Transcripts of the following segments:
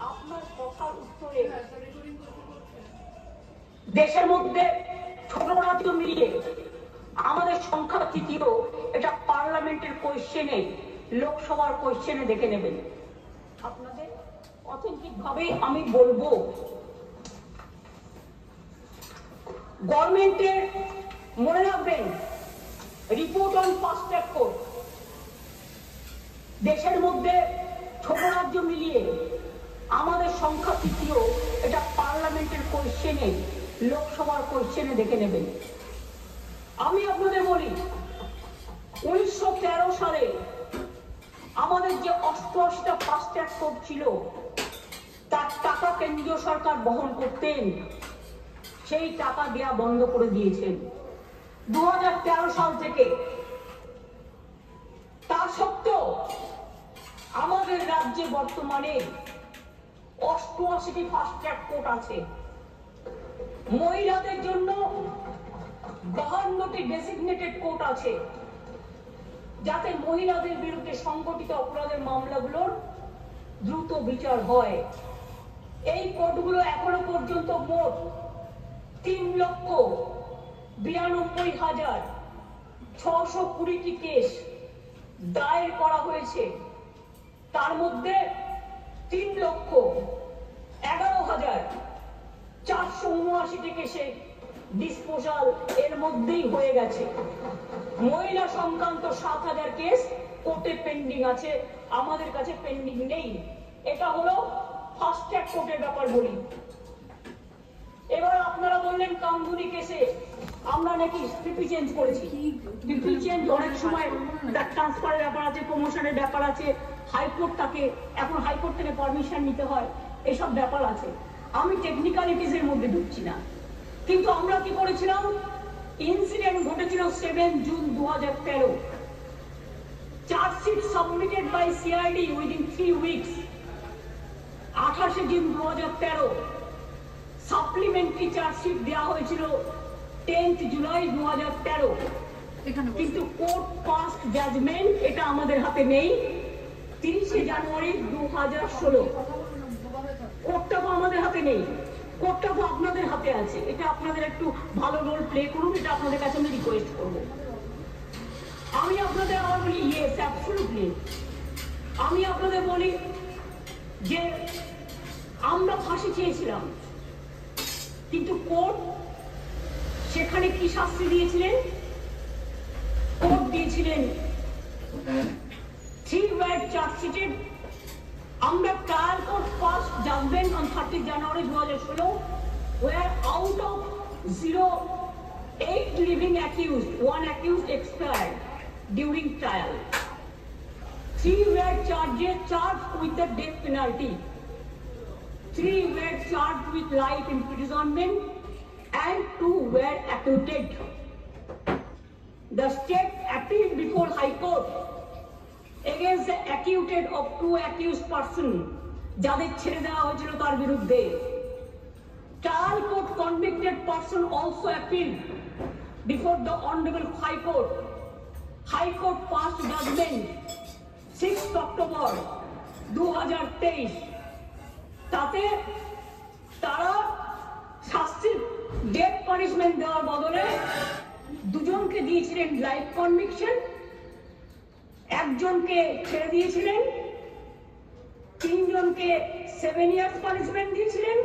আপনার কথার উত্তরে দেশের মধ্যে ছোট রাজ্য মিলিয়ে আমাদের সংখ্যা তৃতীয়, এটা পার্লামেন্টের কোয়েশ্চেনে, লোকসভার কোয়েশ্চেনে দেখে নেবেন। আপনাদের অথেন্টিক ভাবে আমি বলবো, গভর্নমেন্টের মনে রাখবেন report on fast track court, দেশের মধ্যে ছোট রাজ্য মিলিয়ে আমাদের সংখ্যা তৃতীয়, এটা পার্লামেন্টের কোয়েশ্চেনে, লোকসভার কোয়েশ্চেনে দেখে নেবেন। আমি আপনাদের বলি 1913 সালে আমাদের যে 88টা ফাস্ট ট্র্যাক কোর্ট ছিল তার টাকা কেন্দ্রীয় সরকার বহন করতেন, সেই টাকা দেয়া বন্ধ করে দিয়েছেন 2013 সাল থেকে। তা সত্ত্বেও আমাদের রাজ্যে বর্তমানে 88টি ফাস্ট ট্র্যাক কোর্ট আছে। মহিলাদের জন্য 52টি ডেজিগনেটেড কোর্ট আছে, যাতে মহিলাদের বিরুদ্ধে সংগঠিত অপরাধের মামলাগুলোর দ্রুত বিচার হয়। এই কোর্টগুলো এখনো পর্যন্ত মোট 3,92,620টি কেস দায়ের করা হয়েছে। তার মধ্যে 3,11,479টি কেসে ডিসপোজাল এর মধ্যেই হয়ে গেছে। মহিলা সংক্রান্ত 7,000 কেস কোর্টে পেন্ডিং আছে, আমাদের কাছে পেন্ডিং নেই। এটা হলো ফাস্ট ট্র্যাক কোর্টের ব্যাপার বলি। এবার আপনারা বললেন কামদুনি কেসে আমরা নাকি সিপি চেঞ্জ করেছি। সিপি চেঞ্জ অনেক সময় তার ট্রান্সফারের ব্যাপার আছে, প্রমোশনের ব্যাপার আছে, হাইকোর্ট তাকে এখন হাইকোর্ট থেকে পারমিশন নিতে হয়, এসব ব্যাপার আছে। আমি টেকনিক্যালিটিস এর মধ্যে ঢুকছি না, কিন্তু আমরা কি করেছিলাম, ইনসিডেন্ট ঘটেছিল 7 June 2013। Chargesheet submitted by CID within 3 weeks 28 June 2013। Supplementary chargesheet দেওয়া হয়েছিল 10 জুলাই 2013। কিন্তু কোর্ট পাস্ট জাজমেন্ট এটা আমাদের হাতে নেই 30 জানুয়ারি 2016। কোর্টটা তো আমাদের হাতে নেই, কোর্টটা তো আপনাদের হাতে আছে। এটা আপনাদের একটু ভালো রোল প্লে করুন, এটা আপনাদের কাছে আমি রিকোয়েস্ট করব। আমি আপনাদের আবার বলি ইয়েস অ্যাবসলিউটলি, আমি আপনাদের বলি যে আমরা ফাঁসি চেয়েছিলাম, কিন্তু কোর্ট সেখানে কি শাস্তি দিয়েছিলেন? কোর্ট দিয়েছিলেন 3 ওয়ার্ড চার্জশিটেড। আমরা trial court first judgment on 30 January 2016 where out of 8 living accused, 1 accused expired during trial. 3 were charged with the death penalty. 3 were charged with life imprisonment and 2 were acquitted. The state appealed before High Court against the acquitted of 2 accused persons, যাদের ছেড়ে দেওয়া হয়েছিল তার বিরুদ্ধে। Trial court convicted person also appealed before the Honorable High Court. High Court passed judgment 6 October 2023। তাতে তারা শাস্তি death punishment দেওয়ার বদলে দুজনকে দিয়েছিলেন লাইফ কনভিকশন, একজনকে ছেড়ে দিয়েছিলেন, 3 জনকে 7 ইয়ার্স পানিশমেন্ট দিয়েছিলেন,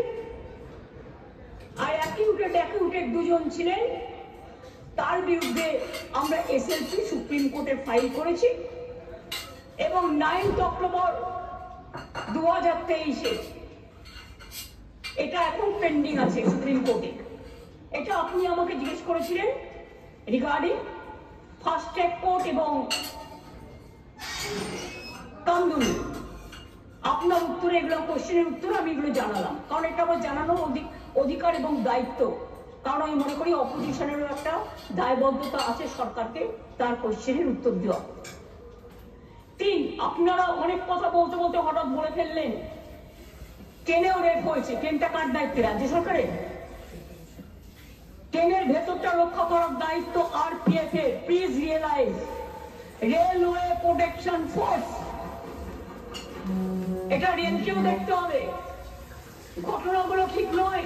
আর অ্যাকিউটেড 2 জন ছিলেন, তার বিরুদ্ধে আমরা এসএলপি সুপ্রিম কোর্টে ফাইল করেছি এবং 9 অক্টোবর 2023 এটা এখন পেন্ডিং আছে সুপ্রিম কোর্টে। এটা আপনি আমাকে জিজ্ঞেস করেছিলেন রিগার্ডিং ফাস্ট ট্র্যাক কোর্ট এবং কামদুনি। আপনার উত্তরে এগুলো কোশ্চেনের উত্তর আমি এগুলো জানালাম, কারণ এটা আমার জানানোর অধিকার এবং দায়িত্ব। কারণ আমি মনে করি অপোজিশনেরও একটা দায়বদ্ধতা আছে সরকারকে তার কোশ্চেনের উত্তর দেওয়া। 3, আপনারা অনেক কথা বলতে বলতে হঠাৎ বলে ফেললেন ট্রেনেও রেপ হয়েছে। ট্রেনটা কার দায়িত্বে? রাজ্য সরকারের। ট্রেনের ভেতরটা রক্ষা করার দায়িত্ব আরপিএফ এর। Please realise, railway protection force, এটা রেলকেও দেখতে হবে। ঘটনাগুলো ঠিক নয়।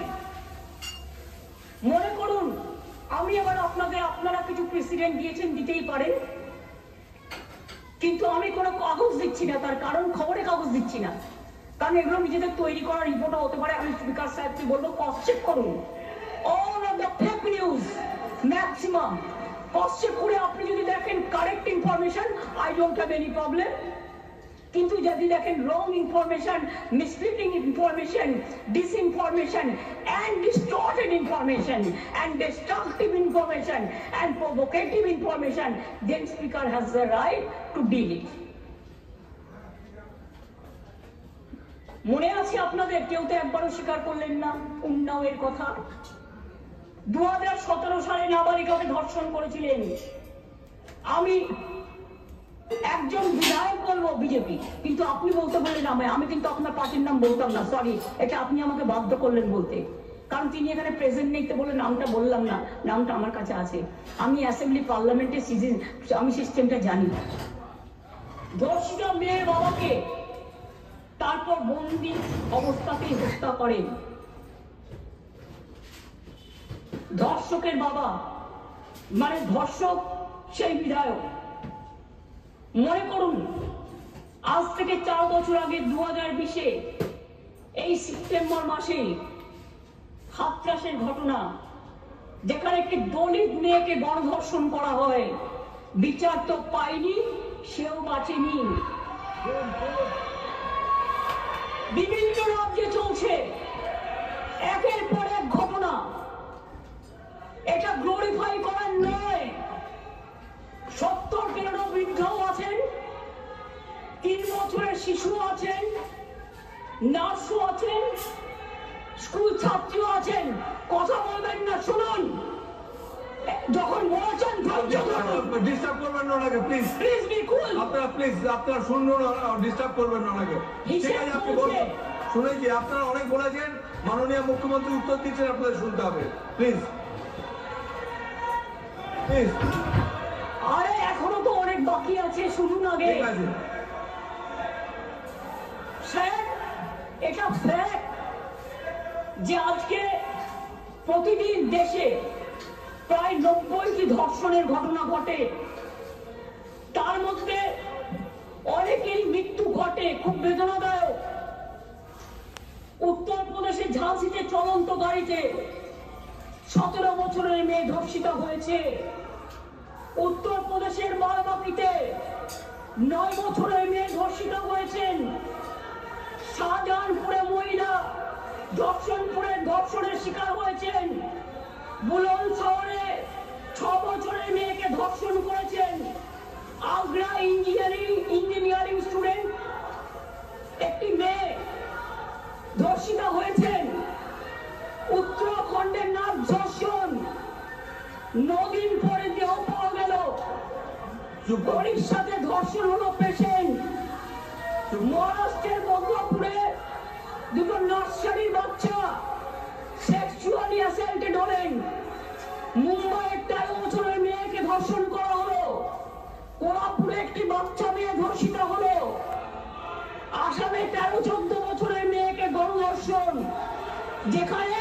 মনে করুন আমি আবার আপনারা কিছু প্রেসিডেন্ট দিয়েছেন, দিতেই পারেন, কিন্তু আমি কোনো কাগজ দিচ্ছি না। তার কারণ খবরে কাগজ দিচ্ছি না, কারণ এগুলো নিজেদের তৈরি করা রিপোর্টও হতে পারে। আমি স্পিকার সাহেবকে বলবো ক্রস চেক করুন all of the fake news, maximum cross check করে আপনি যদি দেখেন correct information, I don't have any problem. কিন্তু যদি দেখেন wrong information, misleading information, disinformation and distorted information and destructive information and provocative information, then speaker has the right to deal it. মনে আছে আপনাদের? কেউ তো একবারও স্বীকার করলেন না উন্নাওয়ের কথা। 2017 সালে নাবালিকাকে ধর্ষণ করেছিলেন। আমি একজন বিধায়ক বলবো বিজেপি, কিন্তু আপনি বলতে বললেন আমি কিন্তু আপনার পার্টির নাম বলতাম না, সরি, এটা আপনি আমাকে বাধ্য করলেন বলতে, কারণ তিনি এখানে প্রেজেন্ট নেই বলে নামটা বললাম না। নামটা আমার কাছে আছে, আমি অ্যাসেম্বলি পার্লামেন্টের আমি সিস্টেমটা জানি। ধর্ষিত মেয়ের বাবাকে তারপর বন্দি অবস্থাতেই হত্যা করেন ধর্ষকের বাবা, মানে ধর্ষক সেই বিধায়ক। মনে করুন আজ থেকে 4 বছর আগে 2020-এ এই সেপ্টেম্বর মাসে হাতরাসের ঘটনা, যেখানে একটি দলিত মেয়েকে গণধর্ষণ করা হয়, বিচার তো পায়নি, সেও বাঁচেনি। বিভিন্ন রাজ্যে চলছে একের পর এক ঘটনা। এটা গ্লোরিফাই করার নয়। 70-15 বৃদ্ধও আছেন, 3 বছরের শিশু আছেন, নার্সও আছেন, স্কুল ছাত্রীও আছেন। কথা বলবেন না, শুনুন। যখন বলছেন ডিস্টার্ব করবেন না ওনাকে, প্লিজ প্লিজ বি কুল। আপনারা শুনুন, ডিস্টার্ব করবেন না ওনাকে। ঠিক আছে, আপনি বলুন। শুনেছি আপনারা অনেক বলেছেন, মাননীয় মুখ্যমন্ত্রী উত্তর দিচ্ছেন, আপনাদের শুনতে হবে, প্লিজ প্লিজ। আরে এখনো তো অনেক বাকি আছে, শুনুন আগে। ঠিক আছে স্যার, এটা ফ্যাক্ট যে আজকে প্রতিদিন দেশে প্রায় 90টি ধর্ষণের ঘটনা ঘটে। তার মধ্যে অনেকেরই মৃত্যু ঘটে, খুব বেদনাদায়ক। উত্তরপ্রদেশে ঝাঁসিতে চলন্ত গাড়িতে 17 বছরের মেয়ে ধর্ষিত হয়েছে। উত্তরপ্রদেশের বারাবাঁকিতে 9 বছরের মেয়ে ধর্ষিত হয়েছেন। শাহজাহানপুরে মহিলা ধর্ষণের শিকার হয়েছেন। বুলন শহরে 6 বছরের মেয়েকে ধর্ষণ করেছেন। আগ্রা ইঞ্জিনিয়ারিং স্টুডেন্ট একটি মেয়ে ধর্ষিত হয়েছেন। উত্তরাখণ্ডের নাচ ধর্ষণ, 9 দিন পরে দেহ পাওয়া গেল। ওড়িশাতে ধর্ষণ হলো পেশেন্ট। মহারাষ্ট্রের বদলাপুরে 2 নার্সারির বাচ্চা সেক্সুয়ালি অ্যাসাল্টেড হলেন। মুম্বাইয়ের 13 বছরের মেয়েকে ধর্ষণ করা হলো। কোলাপুরে একটি বাচ্চা মেয়ে ধর্ষিত হলো। আসামে 13-14 বছরের মেয়েকে গণধর্ষণ, যেখানে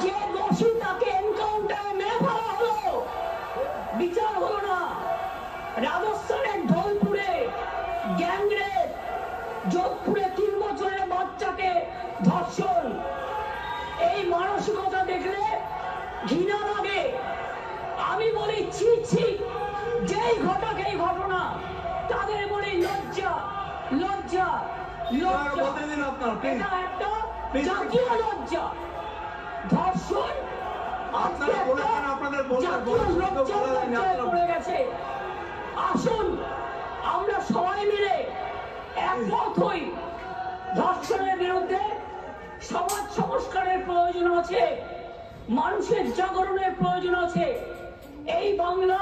যে দোষী তাকে এনকাউন্টারে মেরে ফেলা হলো, বিচার হলো না। রাজস্থানের ধোলপুরে গ্যাংরেপ, যোধপুরে 3 বছরের বাচ্চাকে ধর্ষণ। এই মানসিকতা দেখলে ঘৃণা লাগে। আমি বলি ছি ছি, যেই ঘটক এই ঘটনা, তাদের বলি লজ্জা লজ্জা লজ্জা। এটা একটা জাতীয় লজ্জা। ধর্ষণ পড়ে গেছে। আসুন আমরা সবাই মিলে একমত হই, ধর্ষণের বিরুদ্ধে সমাজ সংস্কারের প্রয়োজন আছে, মানুষের জাগরণের প্রয়োজন আছে। এই বাংলা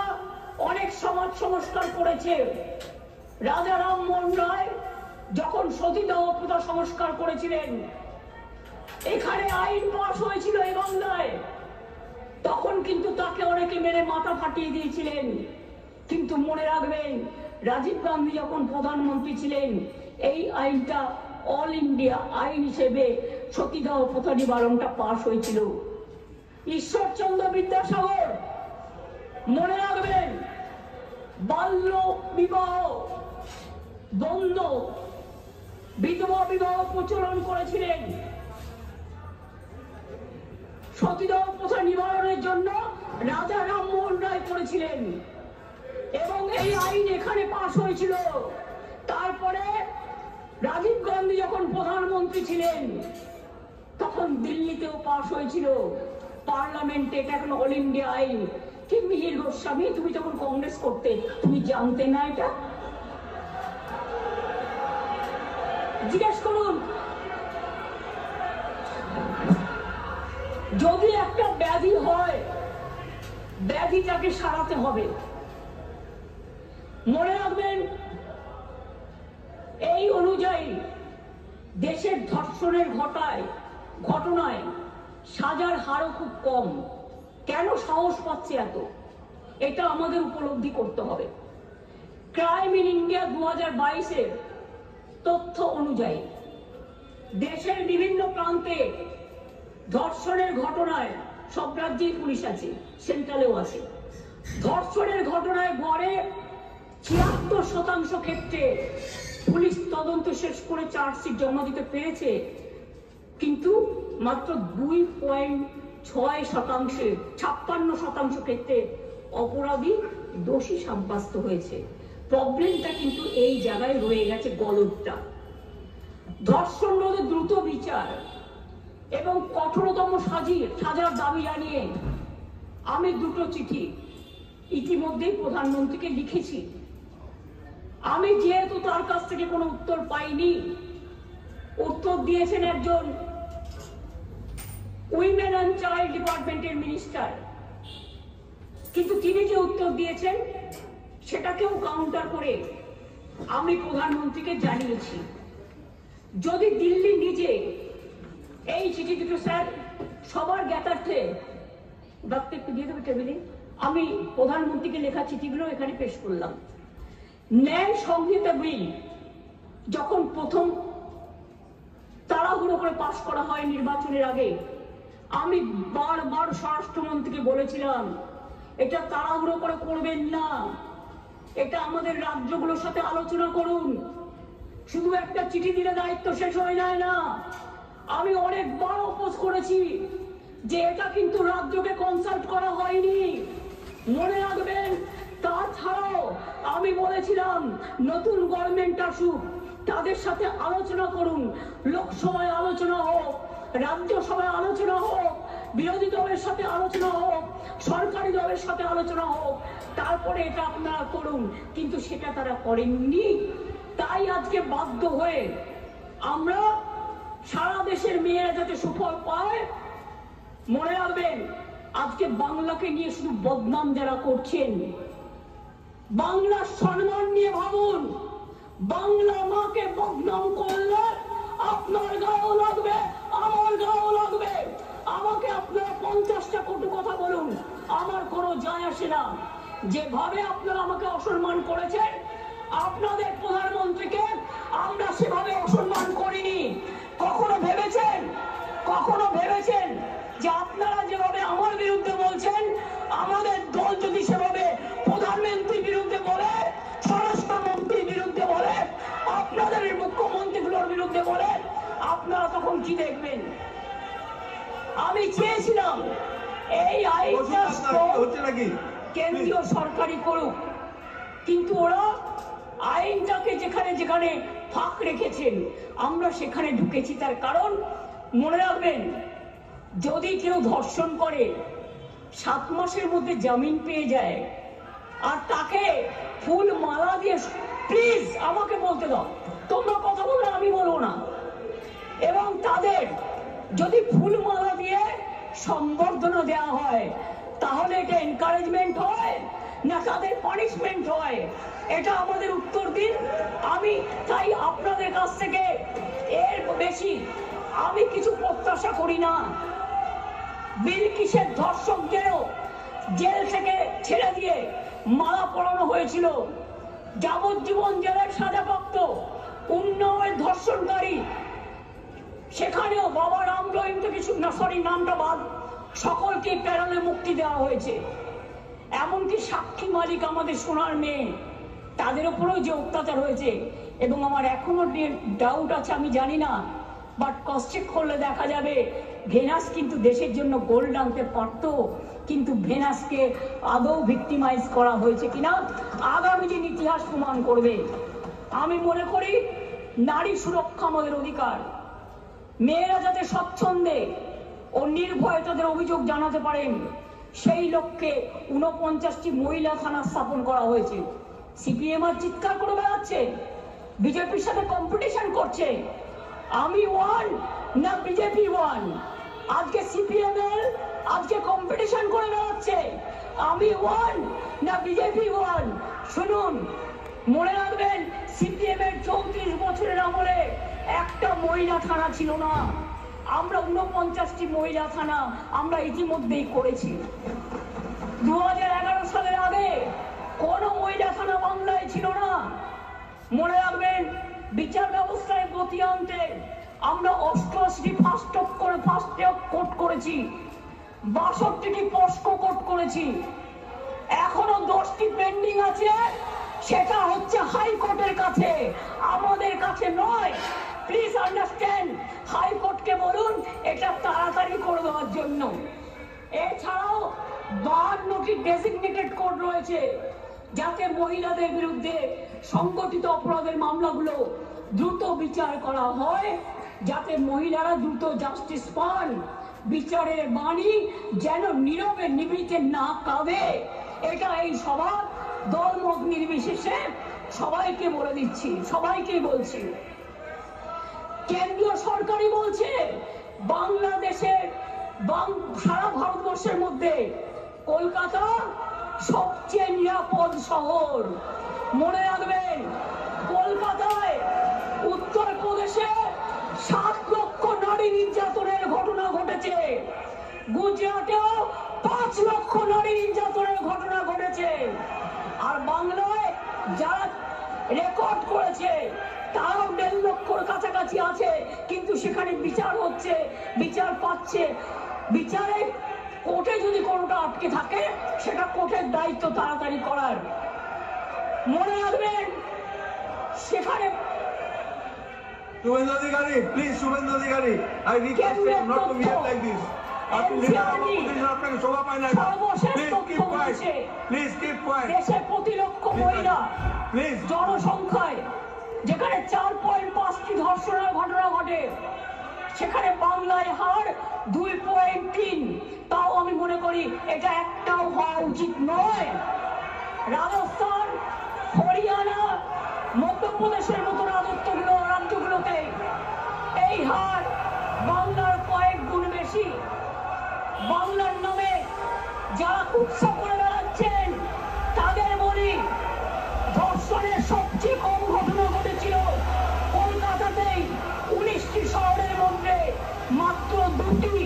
অনেক সমাজ সংস্কার করেছে। রাজা রামমোহন রায় যখন সতীদাহ প্রথা সংস্কার করেছিলেন, এখানে আইন পাস হয়েছিল এই বাংলায়, তখন কিন্তু তাকে অনেকে মেরে মাথা ফাটিয়ে দিয়েছিলেন। কিন্তু মনে রাখবেন, রাজীব গান্ধী যখন প্রধানমন্ত্রী ছিলেন, এই আইনটা অল ইন্ডিয়া আইন হিসেবে সতীদাহ প্রথা নিবারণটা পাশ হয়েছিল। ঈশ্বরচন্দ্র বিদ্যাসাগর, মনে রাখবেন, বাল্য বিবাহ, দ্বন্দ্ব, বিধবা বিবাহ প্রচলন করেছিলেন। সতীদাহ প্রথা নিবারণের জন্য রাজা রামমোহন রায় করেছিলেন এবং এই আইন এখানে পাশ হয়েছিল। তারপরে রাজীব গান্ধী যখন প্রধানমন্ত্রী ছিলেন তখন দিল্লিতেও পাশ হয়েছিল পার্লামেন্টে। এটা এখন অল ইন্ডিয়া আইন। কি মিহির গোস্বামী, তুমি যখন কংগ্রেস করতে তুমি জানতে না এটা? জিজ্ঞেস করুন। যদি একটা ব্যাধি হয়, ব্যাধিটাকে সারাতে হবে। মনে রাখবেন, এই অনুযায়ী দেশের ধর্ষণের ঘটনায় সাজার হারও খুব কম। কেন সাহস পাচ্ছে এত, এটা আমাদের উপলব্ধি করতে হবে। ক্রাইম ইন ইন্ডিয়া 2022-এর তথ্য অনুযায়ী দেশের বিভিন্ন প্রান্তে ধর্ষণের ঘটনায়, সব রাজ্যেই পুলিশ আছে, সেন্ট্রালেও আছে, ধর্ষণের ঘটনায় গড়ে 76% ক্ষেত্রে পুলিশ তদন্ত শেষ করে চার্জশিট জমা দিতে পেরেছে, কিন্তু মাত্র 2.6% 56% ক্ষেত্রে অপরাধী দোষী সাব্যস্ত হয়েছে। প্রবলেমটা কিন্তু এই জায়গায় রয়ে গেছে, গলদটা। ধর্ষণ রোধে দ্রুত বিচার এবং কঠোরতম সাজার দাবি জানিয়ে আমি 2টো চিঠি ইতিমধ্যেই প্রধানমন্ত্রীকে লিখেছি। আমি যেহেতু তার কাছ থেকে কোনো উত্তর পাইনি, উত্তর দিয়েছেন একজন উইমেন অ্যান্ড চাইল্ড ডিপার্টমেন্টের মিনিস্টার, কিন্তু তিনি যে উত্তর দিয়েছেন সেটাকেও কাউন্টার করে আমি প্রধানমন্ত্রীকে জানিয়েছি। যদি দিল্লি নিজে এই চিঠি দুটো, স্যার সবার জ্ঞাতার্থে ডাক্তার একটু দিয়ে দেবে টেবিলে, আমি প্রধানমন্ত্রীকে লেখা চিঠিগুলো এখানে পেশ করলাম। ন্যায় সংহিতা বিল যখন প্রথম তাড়াহুড়ো করে পাশ করা হয় নির্বাচনের আগে, আমি বারবার স্বরাষ্ট্রমন্ত্রীকে বলেছিলাম এটা তাড়াহুড়ো করে করবেন না, এটা আমাদের রাজ্যগুলোর সাথে আলোচনা করুন, শুধু একটা চিঠি দিলে দায়িত্ব শেষ হয়ে যায় না। আমি অনেকবার অপোজ করেছি যে এটা কিন্তু রাজ্যকে কনসাল্ট করা হয়নি, মনে রাখবেন। তাছাড়াও আমি বলেছিলাম নতুন গভর্নমেন্ট আসুক, তাদের সাথে আলোচনা করুন, লোকসভায় আলোচনা হোক, রাজ্যসভায় আলোচনা হোক, বিরোধী দলের সাথে আলোচনা হোক, সরকারি দলের সাথে আলোচনা হোক, তারপরে এটা আপনারা করুন, কিন্তু সেটা তারা করেননি। তাই আজকে বাধ্য হয়ে আমরা সারা দেশের মেয়েরা যাতে সুফল পায়, মনে রাখবেন আজকে বাংলাকে নিয়ে শুধু বদনাম যারা করছেন, বাংলার সম্মান নিয়ে ভাবুন। বাংলা মাকে বদনাম করলে আপনার গায়েও লাগবে, আমার গায়েও লাগবে। আমাকে আপনারা 50টা কটু কথা বলুন, আমার কোনো যায় আসে না। যেভাবে আপনারা আমাকে অসম্মান করেছেন, আপনাদের প্রধানমন্ত্রীকে আমরা সেভাবে অসম্মান করিনি। কখনো ভেবেছেন যে আপনারা যেভাবে আমার বিরুদ্ধে বলছেন, আমাদের দল যদি সেভাবে প্রধানমন্ত্রীর বিরুদ্ধে বলে, স্বরাষ্ট্রমন্ত্রীর বিরুদ্ধে বলে, আপনাদের মুখ্যমন্ত্রীগুলোর বিরুদ্ধে বলে, আপনারা তখন কি দেখবেন? আমি চেয়েছিলাম এই আইনটা কেন্দ্রীয় সরকারই করুক, কিন্তু ওরা আইনটাকে যেখানে যেখানে ফাঁক রেখেছেন আমরা সেখানে ঢুকেছি। তার কারণ মনে রাখবেন, যদি কেউ ধর্ষণ করে 7 মাসের মধ্যে জামিন পেয়ে যায়, আর তাকে ফুল মালা দিয়ে, প্লিজ আমাকে বলতে দাও, তোমরা কথা বললে আমি বলবো না, এবং তাদের যদি ফুল মালা দিয়ে সম্বর্ধনা দেওয়া হয়, তাহলে এটা এনকারেজমেন্ট হয় না তাদের পানিশমেন্ট হয়? এটা আমাদের উত্তর দিন। আমি তাই আপনাদের কাছ থেকে এর বেশি আমি কিছু প্রত্যাশা করি না। বিলকিসের ধর্ষকদেরও জেল থেকে ছেড়ে দিয়ে মালা পরানো হয়েছিল, যাবজ্জীবন জেলের সাজাপ্রাপ্ত উন্নয়নের ধর্ষণকারী সেখানেও বাবা রাম রহিম থেকে নামটা বাদ, সকলকে প্যারোলে মুক্তি দেওয়া হয়েছে। এমনকি সাক্ষী মালিক আমাদের সোনার মেয়ে, তাদের উপরেও যে অত্যাচার হয়েছে, এবং আমার এখনো ডাউট আছে, আমি জানি না, বাট ক্রস চেক করলে দেখা যাবে ভেনাস কিন্তু দেশের জন্য গোল্ড আনতে পারত, কিন্তু ভেনাসকে আদৌ ভিক্টিমাইজ করা হয়েছে কিনা আগামী দিন ইতিহাস প্রমাণ করবে। আমি মনে করি নারী সুরক্ষা আমাদের অধিকার। মেয়েরা যাতে স্বচ্ছন্দে ও নির্ভয়ে তাদের অভিযোগ জানাতে পারেন, সেই লক্ষ্যে 49টি মহিলা থানা স্থাপন করা হয়েছে। সিপিএম আর চিৎকার করে বেড়াচ্ছে, বিজেপির সাথে কম্পিটিশন করছে, আমি ওয়ান না বিজেপি ওয়ান। আজকে সিপিএম এর আজকে কম্পিটিশন করে বেড়াচ্ছে, আমি ওয়ান না বিজেপি ওয়ান। শুনুন, মনে রাখবেন সিপিএম এর 34 বছরের আমলে একটা মহিলা থানা ছিল না। আমরা 49টি মহিলা থানা আমরা ইতিমধ্যেই করেছি। 2011 সালের আগে কোন মহিলা থানা বাংলায় ছিল না। মনে রাখবেন বিচার ব্যবস্থায় গতি আনতে আমরা 88টি ফাস্ট ট্র্যাক কোর্ট করেছি, 62টি পস্কো কোর্ট করেছি, এখনো 10টি পেন্ডিং আছে, সেটা হচ্ছে হাইকোর্টের কাছে, আমাদের কাছে নয়। প্লিজ আন্ডারস্ট্যান্ড, হাইকোর্টকে বলুন এটা তাড়াতাড়ি করে দেওয়ার জন্য। এছাড়াও 52টি ডেজিগনেটেড কোর্ট রয়েছে, যাতে মহিলাদের বিরুদ্ধে সংগঠিত অপরাধের মামলাগুলো দ্রুত বিচার করা হয়, যাতে মহিলারা দ্রুত জাস্টিস পান, বিচারের বাণী যেন নীরবে নিভৃতে না কাঁদে। এটা এই সভা দলমত নির্বিশেষে সবাইকে বলে দিচ্ছি, সবাইকে বলছি। কেন্দ্রীয় সরকারই বলছে বাংলাদেশের সারা ভারতবর্ষের মধ্যে কলকাতা সবচেয়ে নিরাপদ শহর। মনে রাখবেন, কলকাতায় উত্তরপ্রদেশে 7 লক্ষ নারী নির্যাতনের ঘটনা ঘটেছে, গুজরাটেও 5 লক্ষ নারী নির্যাতনের ঘটনা ঘটেছে, আর বাংলায় যারা রেকর্ড করেছে তারাও 1.5 লক্ষর কাছাকাছি আছে, কিন্তু সেখানে বিচার হচ্ছে, বিচার পাচ্ছে। বিচারে কোর্টে যদি কোনোটা আটকে থাকে, সেটা কোর্টের দায়িত্ব তাড়াতাড়ি করার। মনে রাখবেন সেখানে Shubhendra Adhikari, please, Shubhendra Adhikari, I request you not to behave like this. আপনি leader of opposition, আপনাকে শোভা পায় না। Please keep quiet. Please keep quiet. দেশে প্রতি লক্ষ মহিলা জনসংখ্যায় যেখানে 4.5টি ধর্ষণের ঘটনা ঘটে, সেখানে বাংলায় হার 2.3। তাও আমি মনে করি এটা একটাও হওয়া উচিত নয়। রাজস্থান, হরিয়ানা, মধ্যপ্রদেশের মতো রাজ্যগুলোতে এই হার বাংলার কয়েক গুণ বেশি। বাংলার নামে যারা কুৎসা করে বেড়াচ্ছেন তাদের বলি, ধর্ষণের সবচেয়ে কম ঘটনা ঘটেছিল কলকাতাতেই, 19টি শহরের মধ্যে মাত্র 2টি,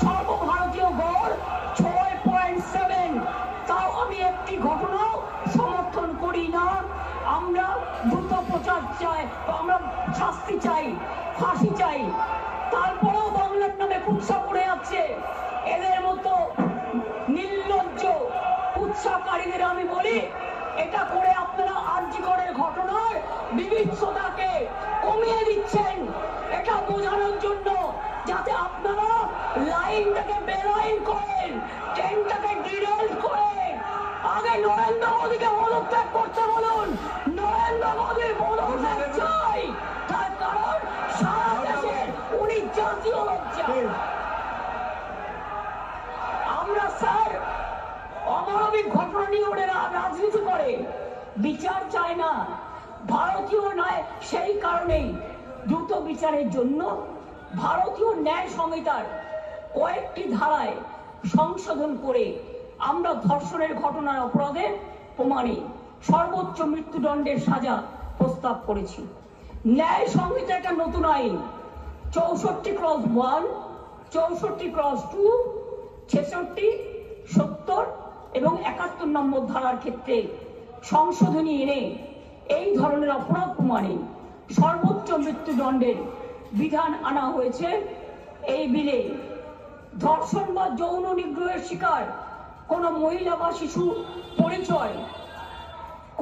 সর্বভারতীয় গড় 6.7। তাও আমি একটি ঘটনাও সমর্থন করি না। আমরা দ্রুত প্রচার চাই, আমরা শাস্তি চাই, ফাঁসি চাই। তারপরেও বাংলার নামে কুৎসা করে যাচ্ছে। এদের মতো নির্লজ্জ কুৎসাকারীদের আমি বলি, এটা করে আপনারা আরজিকরের ঘটনার বিভৎসতাকে কমিয়ে দিচ্ছেন, এটা বোঝানোর জন্য, যাতে আপনারা লাইনটাকে বেলাইন করেন, ট্রেনটাকে ডিরেল করেন। আগে নরেন্দ্র মোদীকে পদত্যাগ করতে বলুন, নরেন্দ্র মোদীর পদত্যাগ চাই, তার কারণ সারা দেশে উনি জাতীয় লজ্জা। আমরা স্যার অমানবিক ঘটনা নিয়ে ওরা রাজনীতি করে, বিচার চায় না, ভারতীয় নয়। সেই কারণেই দ্রুত বিচারের জন্য ভারতীয় ন্যায় সংহিতার কয়েকটি ধারায় সংশোধন করে আমরা ধর্ষণের ঘটনার অপরাধের প্রমাণে সর্বোচ্চ মৃত্যুদণ্ডের সাজা প্রস্তাব করেছি। ন্যায় সংহিতা একটা নতুন আইন 64/1, 64/2, 66, 70 এবং 71 নম্বর ধারার ক্ষেত্রে সংশোধনী এনে এই ধরনের অপরাধ প্রমাণে সর্বোচ্চ মৃত্যুদণ্ডের বিধান আনা হয়েছে এই বিলে। ধর্ষণ বা যৌন নিগ্রহের শিকার কোনো মহিলা বা শিশু পরিচয়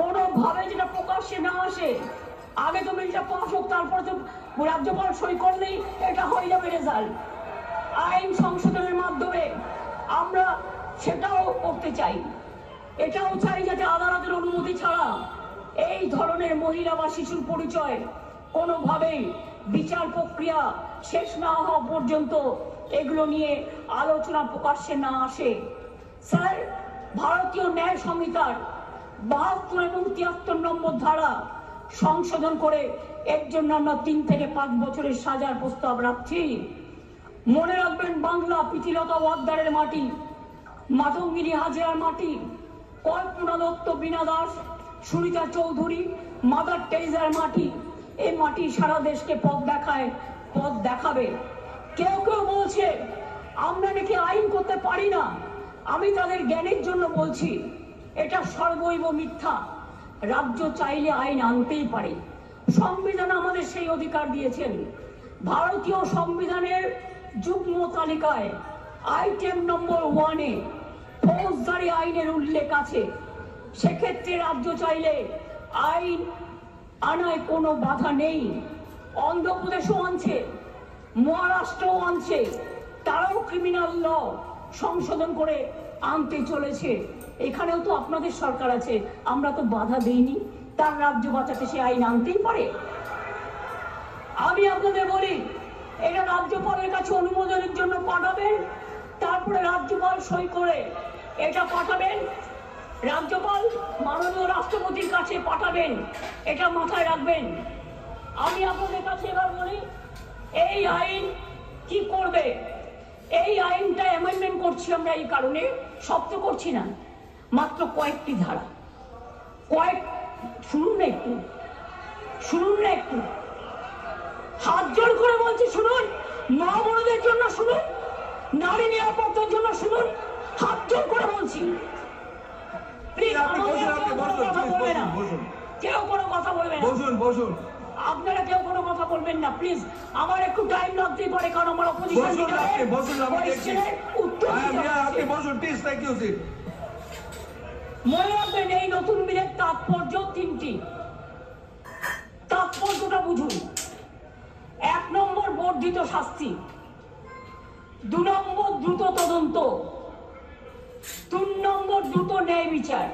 কোনোভাবে যেটা প্রকাশ্যে না আসে, আগে তো বিলটা পাস হোক, তারপরে তো রাজ্যপাল সই করলেই এটা হয়ে যাবে রেজাল্ট। আইন সংশোধনের মাধ্যমে আমরা সেটাও করতে চাই। এটাও চাই যাতে আদালতের অনুমতি ছাড়া এই ধরনের মহিলা বা শিশুর পরিচয় কোনোভাবেই বিচার প্রক্রিয়া শেষ না হওয়া পর্যন্ত এগুলো নিয়ে আলোচনা প্রকাশ্যে না আসে। স্যার, ভারতীয় ন্যায় সংহিতার 72 এবং 73 নম্বর ধারা সংশোধন করে এর জন্য আমরা 3 থেকে 5 বছরের সাজার প্রস্তাব রাখছি। মনে রাখবেন, বাংলা প্রীতিলতা ওয়াদ্দারের মাটি, মাতঙ্গিনী হাজরার মাটি, কল্পনা দত্ত, বীণা দাস, সুনিতা চৌধুরী, মাদার টেরেসার মাটি। এই মাটি সারা দেশকে পথ দেখায়, পথ দেখাবে। কেউ কেউ বলছে আমরা নাকি আইন করতে পারি না। আমি তাদের জ্ঞানের জন্য বলছি, এটা সর্বৈব মিথ্যা। রাজ্য চাইলে আইন আনতেই পারে। সংবিধান আমাদের সেই অধিকার দিয়েছেন। ভারতীয় সংবিধানের যুগ্ম তালিকায় আইটেম নম্বর 1-এ ফৌজদারি আইনের উল্লেখ আছে। সেক্ষেত্রে রাজ্য চাইলে আইন আনায় কোনো বাধা নেই। অন্ধ্রপ্রদেশও আনছে, মহারাষ্ট্রও আনছে, তারাও ক্রিমিনাল ল সংশোধন করে আনতে চলেছে। এখানেও তো আপনাদের সরকার আছে, আমরা তো বাধা দেইনি। তার রাজ্য বাঁচাতে সে আইন আনতেই পারে। আমি আপনাদের বলি, এটা রাজ্যপালের কাছে অনুমোদনের জন্য পাঠাবেন, তারপরে রাজ্যপাল সই করে এটা পাঠাবেন। রাজ্যপাল মাননীয় রাষ্ট্রপতির কাছে পাঠাবেন, এটা মাথায় রাখবেন। আমি আপনাদের কাছে এবার বলি, এই আইন কি করবে? এই আইনটা অ্যামেন্ডমেন্ট করছি আমরা এই কারণে, সব তো করছি না, মাত্র কয়েকটি ধারা। শুনুন না একটু, শুনুন না একটু, হাত জোর করে বলছি শুনুন। মা বোনদের জন্য শুনুন, নারী নিরাপত্তার জন্য শুনুন, হাত জোর করে বলছি। কেউ কোনো কথা বলবেন না, আপনারা কেউ কোনো কথা বলবেন না প্লিজ। আমার একটু টাইম লাগতেই পারে, কারণ আমার অপোজিশন মনে রাখবেন, এই নতুন বিলের তাৎপর্য 3টি। তাৎপর্যটা বুঝুন। 1 নম্বর বর্ধিত শাস্তি, 2 নম্বর দ্রুত তদন্ত, 3 নম্বর দ্রুত ন্যায় বিচার।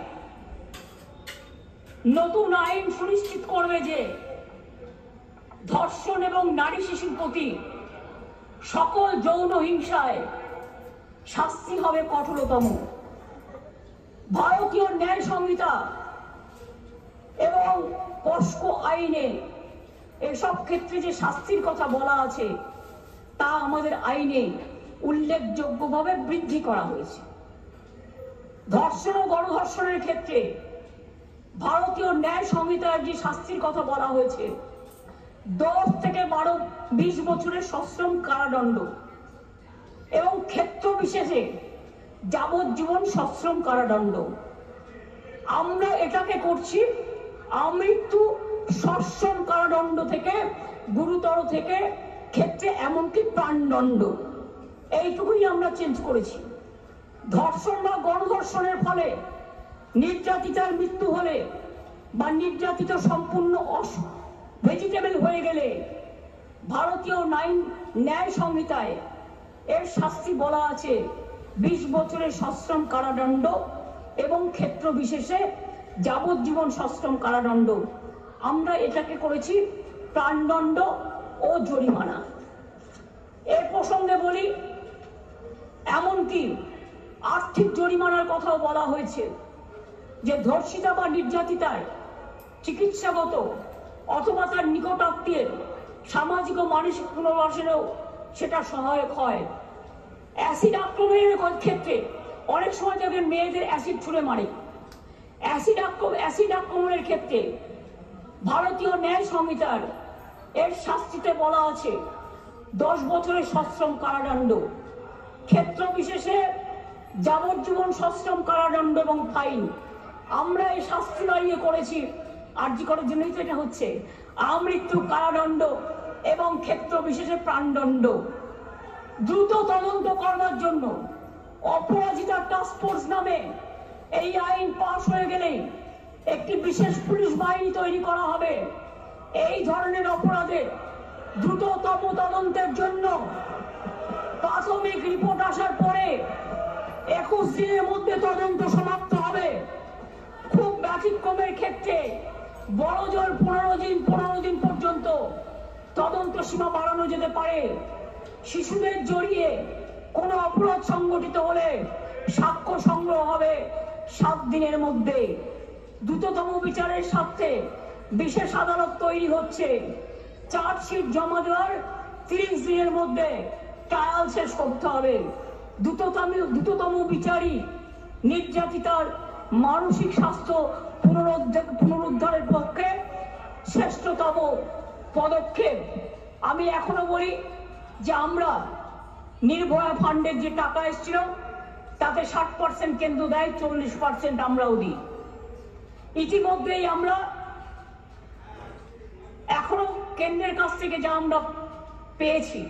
নতুন আইন সুনিশ্চিত করবে যে ধর্ষণ এবং নারী শিশুর প্রতি সকল যৌন হিংসায় শাস্তি হবে কঠোরতম। ভারতীয় ন্যায় সংহিতা এবং পস্কো আইনে এসব ক্ষেত্রে যে শাস্তির কথা বলা আছে তা আমাদের আইনে উল্লেখযোগ্যভাবে বৃদ্ধি করা হয়েছে। ধর্ষণ ও গণধর্ষণের ক্ষেত্রে ভারতীয় ন্যায় সংহিতার যে শাস্তির কথা বলা হয়েছে 10 থেকে 20 বছরের সশ্রম কারাদণ্ড এবং ক্ষেত্র বিশেষে যাবজ্জীবন সশ্রম কারাদণ্ড। আমরা এটাকে করছি আমৃত্যু সশ্রম কারাদণ্ড থেকে গুরুতর থেকে ক্ষেত্রে এমনকি প্রাণদণ্ড, এইটুকুই আমরা চেঞ্জ করেছি। ধর্ষণ বা গণধর্ষণের ফলে নির্যাতিতার মৃত্যু হলে বা নির্যাতিত সম্পূর্ণ ভেজিটেবল হয়ে গেলে ভারতীয় ন্যায় সংহিতায় এর শাস্তি বলা আছে 20 বছরের সশ্রম কারাদণ্ড এবং ক্ষেত্র বিশেষে যাবজ্জীবন সশ্রম কারাদণ্ড। আমরা এটাকে করেছি প্রাণদণ্ড ও জরিমানা। এর প্রসঙ্গে বলি, এমনকি আর্থিক জরিমানার কথাও বলা হয়েছে যে ধর্ষিতা বা নির্যাতিতার চিকিৎসাগত অথবা তার নিকটাত্মীয়ের সামাজিক ও মানসিক পুনর্বাসনেও সেটা সহায়ক হয়। অ্যাসিড আক্রমণের ক্ষেত্রে অনেক সময় দেখবেন মেয়েদের অ্যাসিড ছুঁড়ে মারে। অ্যাসিড আক্রমণের ক্ষেত্রে ভারতীয় ন্যায় সংহিতার এর শাস্তিতে বলা আছে 10 বছরের সশ্রম কারাদণ্ড, ক্ষেত্র বিশেষে যাবজ্জীবন সশ্রম কারাদণ্ড এবং ফাইন। আমরা এই শাস্তি বাড়িয়ে করেছি, আরজি করার জন্যই তো এটা হচ্ছে, আমৃত্যু কারাদণ্ড এবং ক্ষেত্র বিশেষে প্রাণদণ্ড। দ্রুত তদন্ত করবার জন্য অপরাজিতা টাস্ক ফোর্স নামে এই আইন পাশ হয়ে গেলে একটি বিশেষ পুলিশ বাহিনী তৈরি করা হবে। এই ধরনের অপরাধের দ্রুততম তদন্তের জন্য প্রাথমিক রিপোর্ট আসার পরে 21 দিনের মধ্যে তদন্ত সমাপ্ত হবে। খুব ব্যতিক্রমের ক্ষেত্রে বড় জোর 15 দিন পর্যন্ত তদন্ত সীমা বাড়ানো যেতে পারে। শিশুদের জড়িয়ে কোনো অপরাধ সংগঠিত হলে সাক্ষ্য সংগ্রহ হবে 7 দিনের মধ্যে। দ্রুততম বিচারের স্বার্থে বিশেষ আদালত তৈরি হচ্ছে। চার্জশিট জমা দেওয়ার 30 দিনের মধ্যে ট্রায়াল শেষ করতে হবে। দ্রুততম বিচারী নির্যাতিতার মানসিক স্বাস্থ্য পুনরুদ্ধারের পক্ষে শ্রেষ্ঠতম পদক্ষেপ। আমি এখনো বলি যে আমরা নির্ভয়া ফান্ডের যে টাকা এসেছিল তাতে 60% কেন্দ্র দেয়, 40% আমরাও দিই। ইতিমধ্যেই আমরা এখনো কেন্দ্রের কাছ থেকে যা আমরা পেয়েছি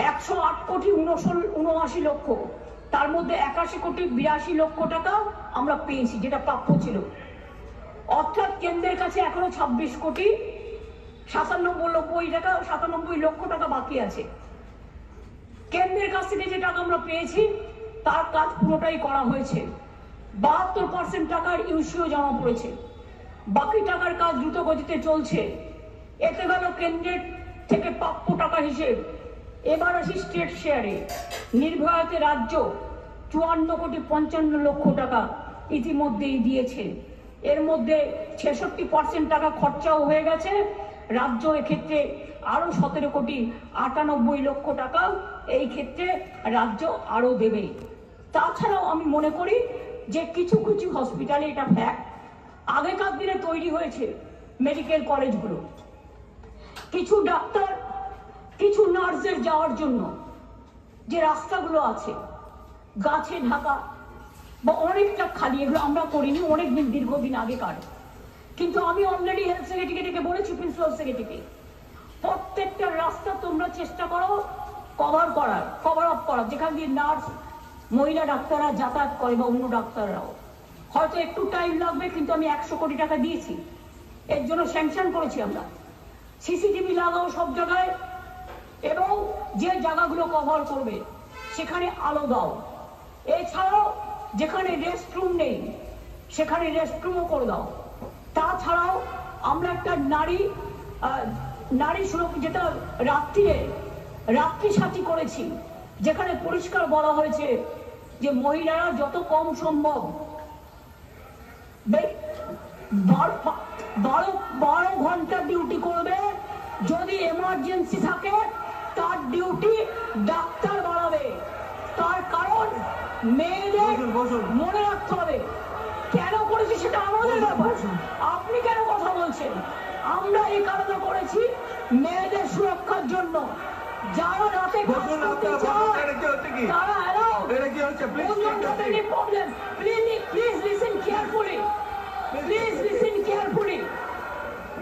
108 কোটি 79 লক্ষ, তার মধ্যে 81 কোটি 82 লক্ষ টাকা আমরা পেয়েছি, যেটা প্রাপ্য ছিল। অর্থাৎ কেন্দ্রের কাছে এখনো 26 কোটি 97 লক্ষ টাকা বাকি আছে। কেন্দ্রের কাছ থেকে যে টাকা আমরা পেয়েছি তার কাজ পুরোটাই করা হয়েছে। 72% টাকার ইউসিও জমা পড়েছে। বাকি টাকার কাজ দ্রুত গতিতে চলছে। এতে গেল কেন্দ্রের থেকে প্রাপ্য টাকা হিসেব। এবার আসি স্টেট শেয়ারে। নির্ভয়াতে রাজ্য 54 কোটি 55 লক্ষ টাকা ইতিমধ্যেই দিয়েছে। এর মধ্যে 66% টাকা খরচাও হয়ে গেছে। রাজ্য এক্ষেত্রে আরো 17 কোটি 98 লক্ষ টাকা এই ক্ষেত্রে রাজ্য আরো দেবে। তাছাড়াও আমি মনে করি যে কিছু কিছু হসপিটালে, এটা ফ্যাক্ট, আগেকার দিনে তৈরি হয়েছে মেডিকেল কলেজগুলো, কিছু ডাক্তার কিছু নার্সের যাওয়ার জন্য যে রাস্তাগুলো আছে গাছে ঢাকা বা অনেকটা খালি, এগুলো আমরা করিনি, অনেকদিন দীর্ঘদিন আগেকার। কিন্তু আমি অলরেডি হেলথ সেক্রেটারিকে বলেছি, প্রিন্সিপাল সেক্রেটারিকে, প্রত্যেকটা রাস্তা তোমরা চেষ্টা করো কভার আপ করার, যেখান দিয়ে নার্স মহিলা ডাক্তাররা যাতায়াত করে বা অন্য ডাক্তাররাও। হয়তো একটু টাইম লাগবে, কিন্তু আমি 100 কোটি টাকা দিয়েছি, এর জন্য স্যাংশন করেছি আমরা। সিসিটিভি লাগাও সব জায়গায়, এবং যে জায়গাগুলো কভার করবে সেখানে আলো দাও। এছাড়াও যেখানে রেস্টরুম নেই সেখানে রেস্টরুমও করে দাও। তাছাড়াও আমরা একটা নারী সুরক্ষা, যেটা রাত্রি সাথী করেছি, যেখানে পরিষ্কার বলা হয়েছে যে মহিলারা যত কম সম্ভব 12 ঘন্টা ডিউটি করবে। যদি এমার্জেন্সি থাকে তার ডিউটি ডাক্তার বাড়াবে। তার কারণ মেয়েদের মনে রাখতে হবে কেন করেছি, সেটা আমাদের ব্যাপার। আপনি কেন কথা বলছেন? আমরা এই কারণে করেছি মেয়েদের সুরক্ষার জন্য। যারা রাতে কাজ করতে চায় তারা এলাও। প্লিজ লিসেন কেয়ারফুলি,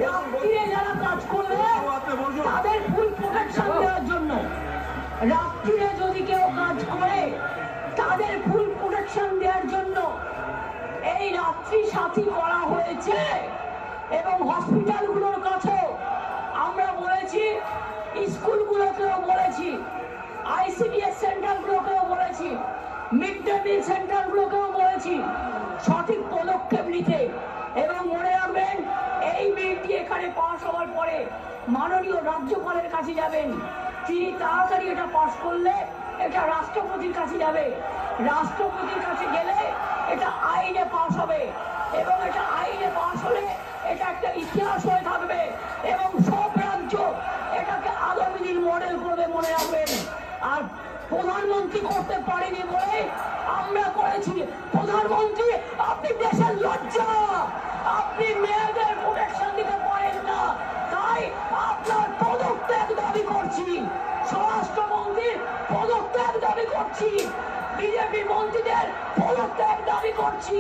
রাত্রিরে যারা কাজ করবে তাদের ফুল প্রোটেকশন দেওয়ার জন্য, রাত্রিরে যদি কেউ কাজ করে তাদের ফুল প্রোটেকশন দেওয়ার জন্য এই রাত্রি সাথী করা হয়েছে। এবং হসপিটালগুলোর কাছে আমরা বলেছি, স্কুলগুলোকেও বলেছি, ICDS সেন্টারগুলোকেও বলেছি, মিড ডে মিল সেন্টারগুলোকেও বলেছি সঠিক পদক্ষেপ নিতে। এবং মনে রাখবেন, এই বিলটি এখানে পাস হওয়ার পরে মাননীয় রাজ্যপালের কাছে যাবেন। তিনি তাড়াতাড়ি এটা পাস করলে এটা রাষ্ট্রপতির কাছে যাবে। রাষ্ট্রপতির কাছে গেলে এটা আইনে পাস হবে, এবং এটা আইনে পাস হলে এটা একটা ইতিহাস হয়ে থাকবে, এবং সব রাজ্য এটাকে আগামী দিন মডেল করবে, মনে রাখবেন। আর প্রধানমন্ত্রী করতে পারেনি বলে আমরা করেছি। প্রধানমন্ত্রী, আপনি দেশের লজ্জা, আপনি মেয়েদের প্রোটেকশন দিতে পারেন না, তাই আপনার পদত্যাগ দাবি করছি। স্বরাষ্ট্রমন্ত্রীর পদত্যাগ দাবি করছি, বিজেপি মন্ত্রীদের পদত্যাগ দাবি করছি,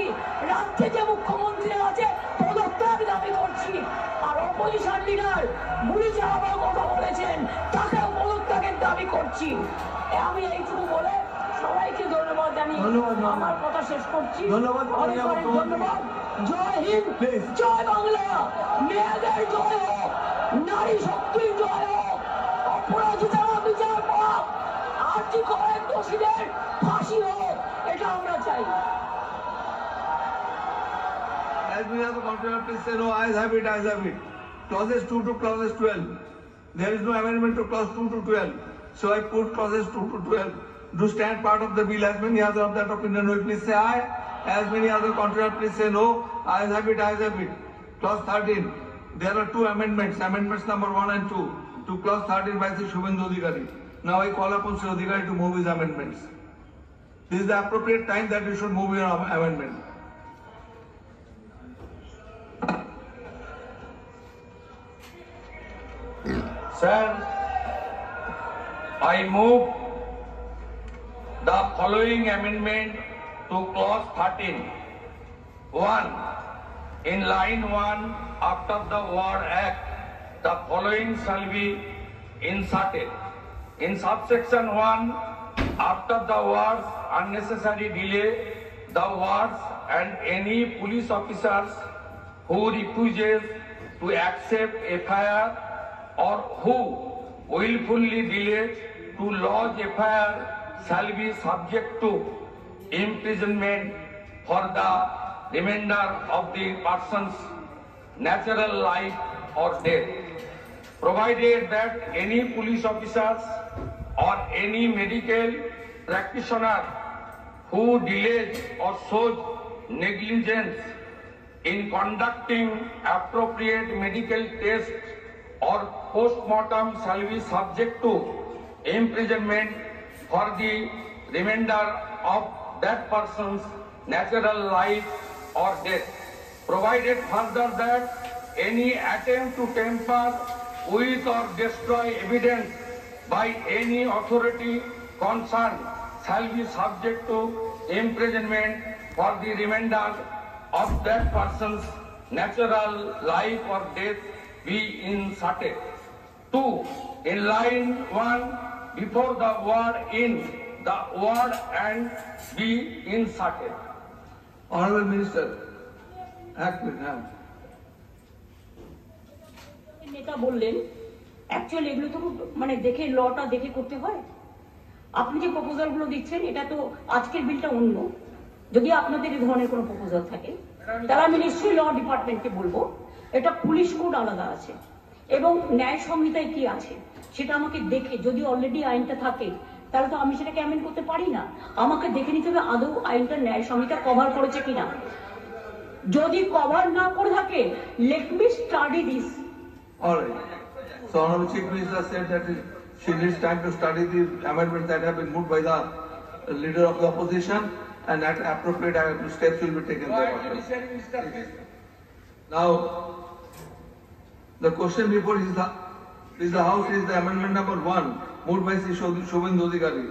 রাজ্যে যে মুখ্যমন্ত্রী আছে পদত্যাগ দাবি করছি। আর অপোজিশন লিডার গুলি চালাবার আমি করছি। আমি এইটুকু বলে সবাইকে ধন্যবাদ জানিয়ে আমার কথা শেষ করছি। অনেক অনেক ধন্যবাদ। জয় হিন্দ, জয় বাংলা, মেয়েদের জয় হোক, নারী শক্তির জয় হোক, অপরাধীরা বিচার পাক, আর্থিক করেন দোষীদের ফাঁসি হোক, এটা আমরা চাই। As we have the contrary, please say no. Ayes have it, ayes have it. Clauses 2 to clauses 12. There is no amendment to clause 2 to 12. So I put clauses 2 to 12. Do stand part of the bill. As many others of that opinion will please say aye. As many other contrary, please say no. Ayes have it, ayes have it. Clause 13. There are two amendments. Amendments number 1 and 2 to clause 13 by Sri Shubhendu Adhikari. Now I call upon Sri Adhikari to move his amendments. This is the appropriate time that you should move your amendment. Sir, I move the following amendment to clause 13. 1. In line 1, after the word act, the following shall be inserted. In subsection 1, after the words unnecessary delay, the words and any police officers who refuses to accept FIR or who willfully delays to lodge FIR shall be subject to imprisonment for the remainder of the person's natural life or death, provided that any police officers or any medical practitioner who delays or shows negligence in conducting appropriate medical tests or post-mortem shall be subject to imprisonment for the remainder of that person's natural life or death, provided further that any attempt to tamper with or destroy evidence by any authority concerned shall be subject to imprisonment for the remainder of that person's natural life or death be inserted. 2. In line 1, before the word in, the word and be inserted. Honorable Minister, act with hand. নেতা বললেন actually এগুলো তো মানে দেখে লটা দেখে করতে হয়। আপনি যে প্রপোজালগুলো দিচ্ছেন এটা তো আজকের বিলটা অন্য। যদি আপনাদের এই ধরনের কোনো প্রপোজাল থাকে তাহলে আমি নিশ্চয়ই ল ডিপার্টমেন্টকে বলবো। এটা পুলিশ কোড আলাদা আছে এবং ন্যায় সংহিতায় কি আছে সেটা আমাকে দেখে, যদি অলরেডি আইনটা থাকে তাহলে তো আমি সেটাকে অ্যামেন্ড করতে পারি না। আমাকে দেখে নিতে হবে আদৌ আইনটা ন্যায় সংহিতা কভার করেছে কিনা। যদি কভার না করে থাকে, let me study this. All right. So Honorable Chief Minister said that she needs time to study the amendments that have been moved by the leader of the opposition, and at appropriate steps will be taken thereafter. Now, the question before the House is the amendment number 1 moved by Sri Shubhendu Adhikari.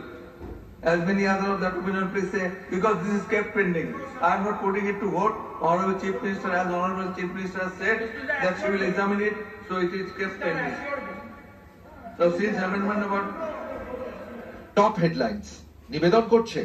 As many other of that opinion, please say, because this is kept pending. I am not putting it to vote. Honorable Chief Minister, as Honorable Chief Minister has said, that she will examine it, so it is kept pending. So since amendment number top headlines নিবেদন করছে